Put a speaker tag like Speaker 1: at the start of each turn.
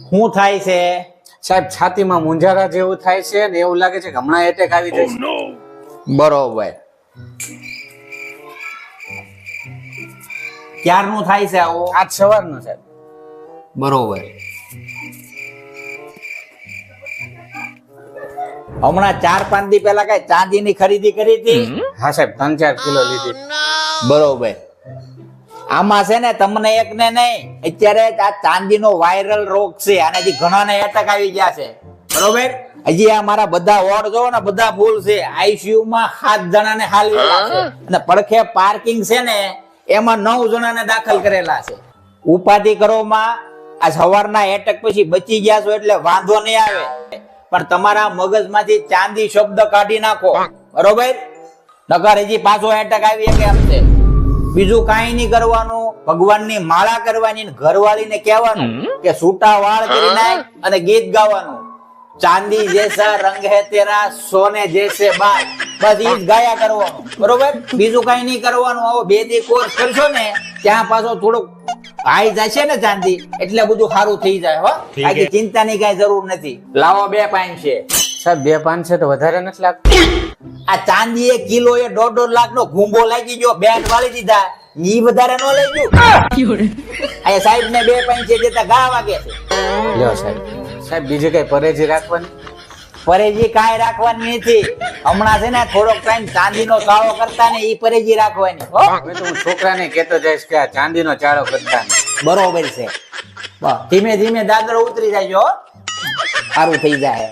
Speaker 1: શું થાય છે?
Speaker 2: સાહેબ છાતીમાં મૂંઝારા જેવું થાય છે ને એવું લાગે છે કે હમણાં એટેક આવી જશે.
Speaker 1: બરોબર. ક્યારનું થાય છે આવું?
Speaker 2: આજ સવારનું સાહેબ.
Speaker 1: બરોબર. હમણાં 4-5 દી પહેલા કઈ ચાંદીની ખરીદી કરી હતી?
Speaker 2: હા સાહેબ 3-4 કિલો લીધી.
Speaker 1: બરોબર. આમાં છે ને તમને એક ને નહીં, અત્યારે આ ચાંદીનો વાયરલ રોગ છે, આનાથી ઘણાને એટેક આવી ગયા છે. બરોબર. હજી આ મારા બધા વોર્ડ જોવો ને, બધા ફૂલ છે. આઈસીયુ માં 7 જણાને હાલવેલા છે અને પડખે પાર્કિંગ છે ને એમાં 9 જણાને દાખલ કરેલા છે. ઉપાધિ કરોમાં આ સવારના એટેક પછી બચી ગયા છો એટલે વાંધો નહીં આવે, પણ તમારા મગજમાંથી ચાંદી શબ્દ કાઢી નાખો. બરોબર. નકર હજી પાછો એટેક આવી કે એમ છે. બીજું કાંઈ નહીં કરવાનું, ભગવાનની માળા કરવાની, ઘરવાળીને કહેવાનું કે છૂટા વાળ કરી નાખ અને ગીત ગાવાનું, ચાંદી જૈસા રંગ હે તેરા સોને જૈસે બાલ. બસ ઈ જ ગાયા કરવાનું. બરોબર. બીજું કાંઈ નહીં કરવાનું. આવો 2 દી કોર્સ કરશો ને ત્યાં પાછો થોડુંક હાઈ જશે ને ચાંદી એટલે બધું સારું થઈ જાય. હો, બાકી ચિંતાની કાંઈ જરૂર નથી. લાવો 2 પાઇન છે
Speaker 2: સાહેબ 2-5 છે તો વધારે નથી લાગતું.
Speaker 1: આ ચાંદી 1 કિલો એ 1.5 લાખ નો ઘૂંબો લાગી ગયો, બેન વાળી દીધા. ઈ વધારે નો લઈ ગયું. આ સાહેબ ને 2 પાઇન છે દેતા ગા વાગે છે.
Speaker 2: લ્યો સાહેબ. સાહેબ બીજી કઈ પરેજી રાખવાની?
Speaker 1: પરેજી કાંઈ રાખવાની નથી. હમણાં છે ને થોડોક ટાઈમ ચાંદીનો ચાળો કરતા ને ઈ પરેજી રાખવાની. હો,
Speaker 2: હવે તો હું છોકરાને કહેતો જઈશ કે આ ચાંદીનો ચાળો કરતા નહીં.
Speaker 1: બરોબર છે. બસ ધીમે ધીમે દાદરો ઉતરી જાય, સારું થઈ જાય.